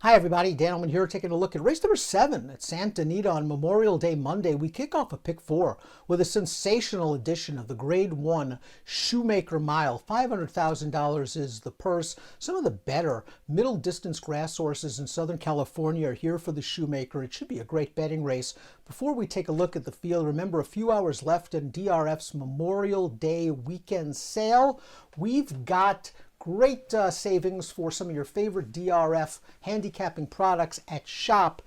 Hi everybody, Dan Illman here taking a look at race number 7 at Santa Anita on Memorial Day Monday. We kick off a pick 4 with a sensational edition of the Grade 1 Shoemaker Mile. $500,000 is the purse. Some of the better middle distance grass horses in Southern California are here for the Shoemaker. It should be a great betting race. Before we take a look at the field, remember a few hours left in DRF's Memorial Day weekend sale. We've got great savings for some of your favorite DRF handicapping products at shop.drf.com.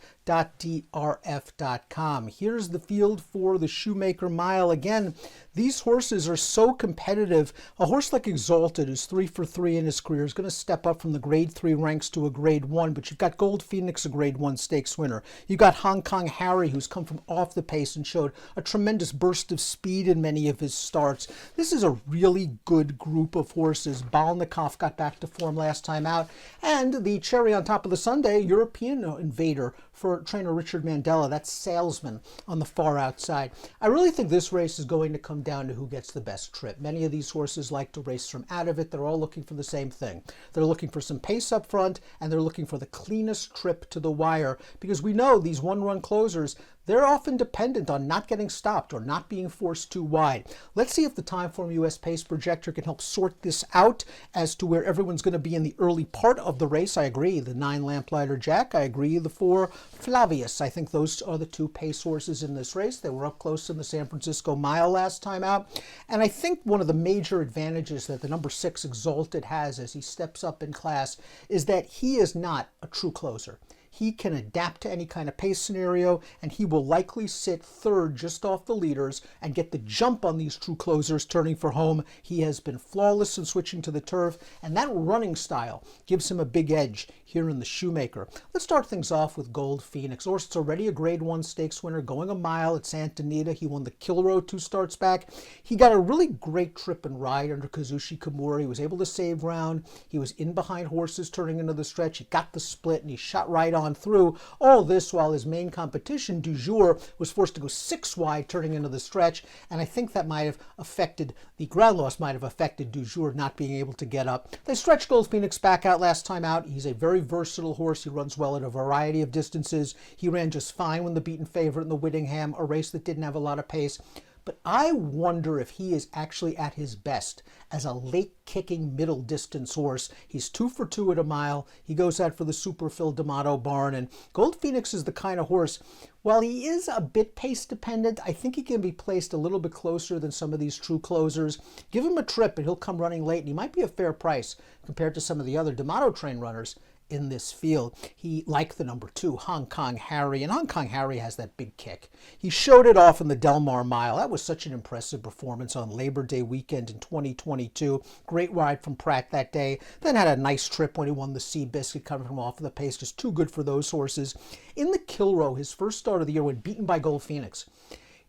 Here's the field for the Shoemaker Mile. Again, these horses are so competitive. A horse like Exalted, who's 3 for 3 in his career, is going to step up from the Grade 3 ranks to a Grade 1, but you've got Gold Phoenix, a Grade 1 stakes winner. You've got Hong Kong Harry, who's come from off the pace and showed a tremendous burst of speed in many of his starts. This is a really good group of horses. Balnikov got back to form last time out, and the cherry on top of the sundae, European invader for trainer Richard Mandella. That's Salesman on the far outside. I really think this race is going to come down to who gets the best trip. Many of these horses like to race from out of it. They're all looking for the same thing. They're looking for some pace up front, and they're looking for the cleanest trip to the wire, because we know these one-run closers, they're often dependent on not getting stopped or not being forced too wide. Let's see if the Timeform US Pace Projector can help sort this out as to where everyone's going to be in the early part of the race. I agree, the 9 Lamplighter Jack. I agree, the 4 Flavius. I think those are the 2 pace horses in this race. They were up close in the San Francisco Mile last time out. And I think one of the major advantages that the number 6 Exalted has as he steps up in class is that he is not a true closer. He can adapt to any kind of pace scenario, and he will likely sit third just off the leaders and get the jump on these true closers turning for home. He has been flawless in switching to the turf, and that running style gives him a big edge here in the Shoemaker. Let's start things off with Gold Phoenix. Horse already a Grade 1 stakes winner, going a mile at Santa Anita. He won the Kilrow 2 starts back. He got a really great trip and ride under Kazushi Kimura. He was able to save ground. He was in behind horses turning into the stretch. He got the split, and he shot right on through. All this while his main competition, Du Jour, was forced to go 6 wide turning into the stretch, and I think that might have affected, the ground loss might have affected Du Jour not being able to get up. They stretched Gold Phoenix back out last time out. He's a very versatile horse. He runs well at a variety of distances. He ran just fine when the beaten favorite in the Whittingham, a race that didn't have a lot of pace. But I wonder if he is actually at his best as a late-kicking middle-distance horse. He's 2 for 2 at a mile. He goes out for the Super Phil D'Amato barn, and Gold Phoenix is the kind of horse, while he is a bit pace-dependent, I think he can be placed a little bit closer than some of these true closers. Give him a trip, and he'll come running late, and he might be a fair price compared to some of the other D'Amato train runners in this field. He liked the number 2, Hong Kong Harry, and Hong Kong Harry has that big kick. He showed it off in the Del Mar Mile. That was such an impressive performance on Labor Day weekend in 2022. Great ride from Pratt that day. Then had a nice trip when he won the Seabiscuit coming from off of the pace. Just too good for those horses. In the Kilrow, his first start of the year, when beaten by Gold Phoenix,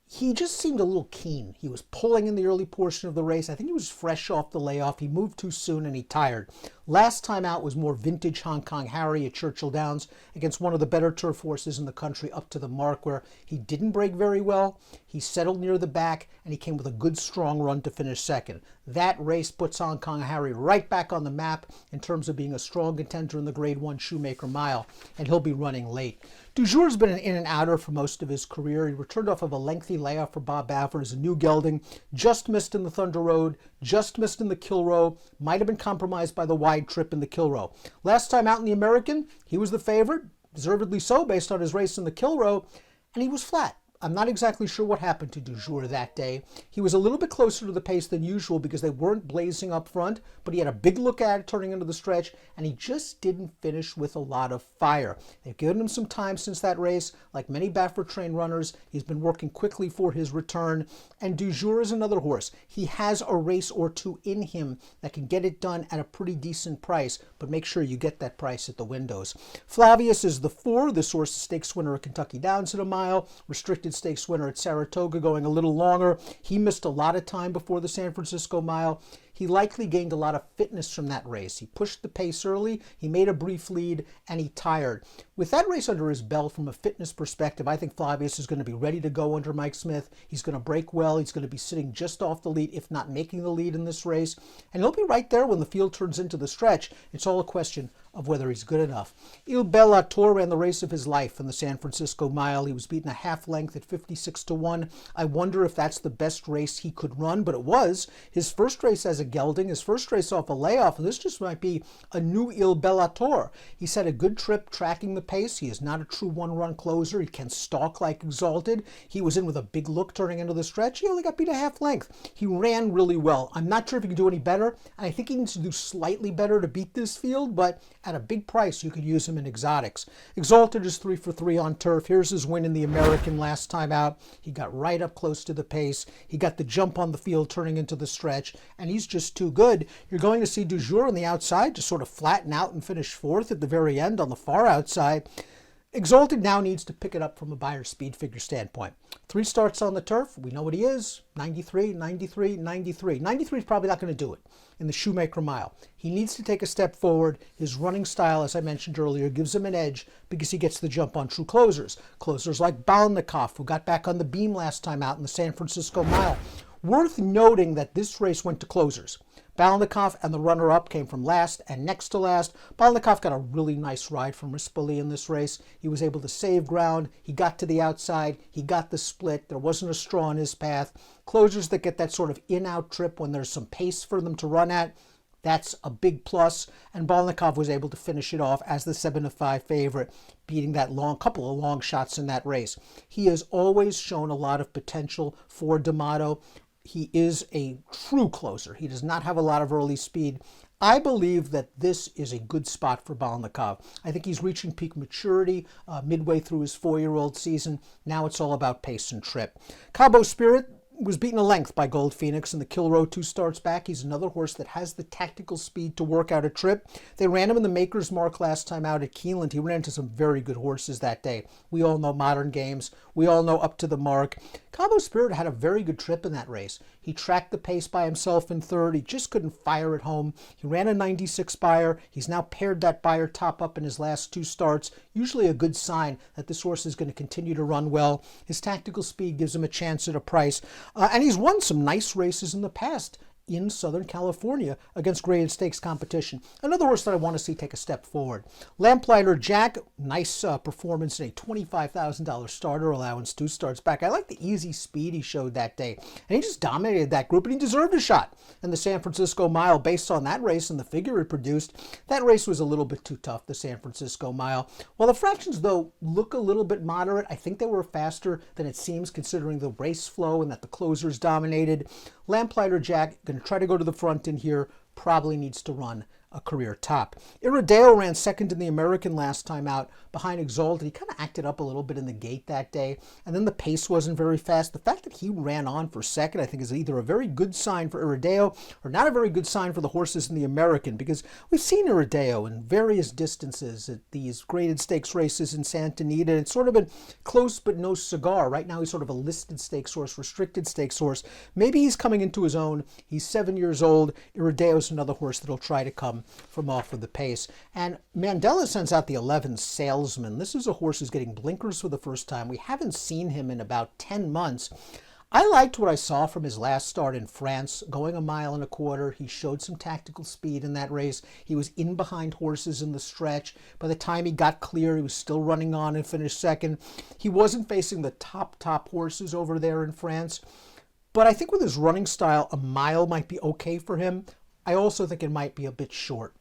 he just seemed a little keen. He was pulling in the early portion of the race. I think he was fresh off the layoff. He moved too soon and he tired. Last time out was more vintage Hong Kong Harry at Churchill Downs against one of the better turf horses in the country up to the mark, where he didn't break very well. He settled near the back and he came with a good strong run to finish second. That race puts Hong Kong Harry right back on the map in terms of being a strong contender in the Grade 1 Shoemaker Mile, and he'll be running late. Du Jour's been an in and outer for most of his career. He returned off of a lengthy layoff for Bob Baffert as a new gelding, just missed in the Thunder Road, just missed in the Kilrow, might have been compromised by the wide trip in the Kilrow. Last time out in the American, he was the favorite, deservedly so based on his race in the Kilrow, and he was flat. I'm not exactly sure what happened to Du Jour that day. He was a little bit closer to the pace than usual because they weren't blazing up front, but he had a big look at it turning into the stretch, and he just didn't finish with a lot of fire. They've given him some time since that race. Like many Baffert trained runners, he's been working quickly for his return, and Du Jour is another horse. He has a race or two in him that can get it done at a pretty decent price, but make sure you get that price at the windows. Flavius is the 4. This horse is stakes winner at Kentucky Downs at a mile, restricted stakes winner at Saratoga, going a little longer. He missed a lot of time before the San Francisco Mile. he likely gained a lot of fitness from that race. He pushed the pace early, he made a brief lead, and he tired. With that race under his belt from a fitness perspective, I think Flavius is going to be ready to go under Mike Smith. He's going to break well. He's going to be sitting just off the lead, if not making the lead in this race. And he'll be right there when the field turns into the stretch. It's all a question of whether he's good enough. Il Bellator ran the race of his life in the San Francisco Mile. He was beaten a half length at 56-1. I wonder if that's the best race he could run, but it was. His first race as a gelding, his first race off a layoff, and this just might be a new Il Bellator. He's had a good trip tracking the pace. He is not a true one-run closer. He can stalk like Exalted. He was in with a big look turning into the stretch. He only got beat a half length. He ran really well. I'm not sure if he can do any better, and I think he needs to do slightly better to beat this field, but at a big price, you could use him in exotics. Exalted is 3 for 3 on turf. Here's his win in the American last time out. He got right up close to the pace. He got the jump on the field turning into the stretch, and he's just too good. You're going to see Du Jour on the outside just sort of flatten out and finish fourth at the very end on the far outside. Exalted now needs to pick it up from a Beyer speed figure standpoint. 3 starts on the turf. We know what he is. 93, 93, 93. 93 is probably not going to do it in the Shoemaker Mile. He needs to take a step forward. His running style, as I mentioned earlier, gives him an edge because he gets the jump on true closers. Closers like Balnikov, who got back on the beam last time out in the San Francisco Mile. Worth noting that this race went to closers. Balnikov and the runner-up came from last and next to last. Balnikov got a really nice ride from Rispoli in this race. He was able to save ground. He got to the outside. He got the split. There wasn't a straw in his path. Closers that get that sort of in-out trip when there's some pace for them to run at, that's a big plus. And Balnikov was able to finish it off as the 7-5 favorite, beating that couple of long shots in that race. He has always shown a lot of potential for D'Amato. He is a true closer. He does not have a lot of early speed. I believe that this is a good spot for Balnikov. I think he's reaching peak maturity midway through his 4-year-old season. Now it's all about pace and trip. Cabo Spirit was beaten a length by Gold Phoenix in the Kilroe 2 starts back. He's another horse that has the tactical speed to work out a trip. They ran him in the Maker's Mark last time out at Keeneland. He ran into some very good horses that day. We all know Modern Games. We all know Up to the Mark. Cabo Spirit had a very good trip in that race. He tracked the pace by himself in third. He just couldn't fire at home. He ran a 96 Beyer. He's now paired that Beyer top up in his last 2 starts. Usually a good sign that this horse is going to continue to run well. His tactical speed gives him a chance at a price. And he's won some nice races in the past in Southern California against graded stakes competition. Another horse that I want to see take a step forward. Lamplighter Jack, nice performance in a $25,000 starter allowance, 2 starts back. I like the easy speed he showed that day. And he just dominated that group, and he deserved a shot in the San Francisco Mile based on that race and the figure it produced. That race was a little bit too tough, the San Francisco Mile. While the fractions, though, look a little bit moderate, I think they were faster than it seems considering the race flow and that the closers dominated. Lamplighter Jack, going to try to go to the front in here, probably needs to run a career top. Irideo ran second in the American last time out behind Exalted. He kind of acted up a little bit in the gate that day, and then the pace wasn't very fast. The fact that he ran on for second, I think, is either a very good sign for Irideo or not a very good sign for the horses in the American, because we've seen Irideo in various distances at these graded stakes races in Santa Anita. It's sort of been close but no cigar. Right now he's sort of a listed stakes horse, restricted stakes horse. Maybe he's coming into his own. He's 7 years old. Irideo's another horse that'll try to come from off of the pace. And Mandela sends out the 11 Salesman. This is a horse who's getting blinkers for the first time. We haven't seen him in about 10 months. I liked what I saw from his last start in France, going 1.25 miles. He showed some tactical speed in that race. He was in behind horses in the stretch. By the time he got clear, he was still running on and finished second. He wasn't facing the top horses over there in France. But I think with his running style, 1 mile might be okay for him. I also think it might be a bit short.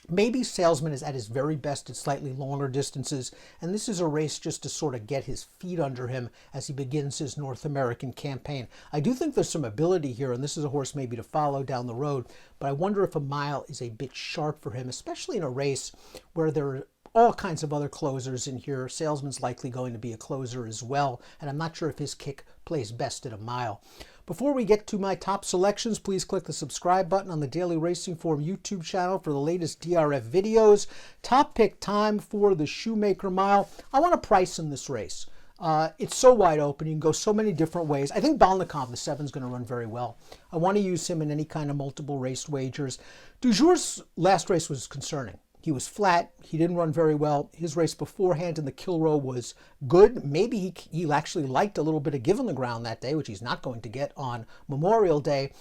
Maybe Salesman is at his very best at slightly longer distances, and this is a race just to sort of get his feet under him as he begins his North American campaign. I do think there's some ability here, and this is a horse maybe to follow down the road, but I wonder if 1 mile is a bit sharp for him, especially in a race where there are all kinds of other closers in here. Salesman's likely going to be a closer as well, and I'm not sure if his kick plays best at 1 mile. Before we get to my top selections, please click the subscribe button on the Daily Racing Form YouTube channel for the latest DRF videos. Top pick time for the Shoemaker Mile. I want to price in this race. It's so wide open. You can go so many different ways. I think Balnikov, the 7, is going to run very well. I want to use him in any kind of multiple race wagers. Dujour's last race was concerning. He was flat. He didn't run very well. His race beforehand in the kill row was good. Maybe he actually liked a little bit of give on the ground that day, which he's not going to get on Memorial Day.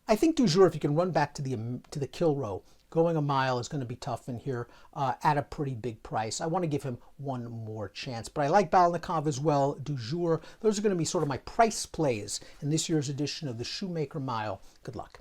I think Dujour, if you can run back to the kill row, going a mile is going to be tough in here at a pretty big price. I want to give him one more chance. But I like Balnikov as well, Dujour. Those are going to be sort of my price plays in this year's edition of the Shoemaker Mile. Good luck.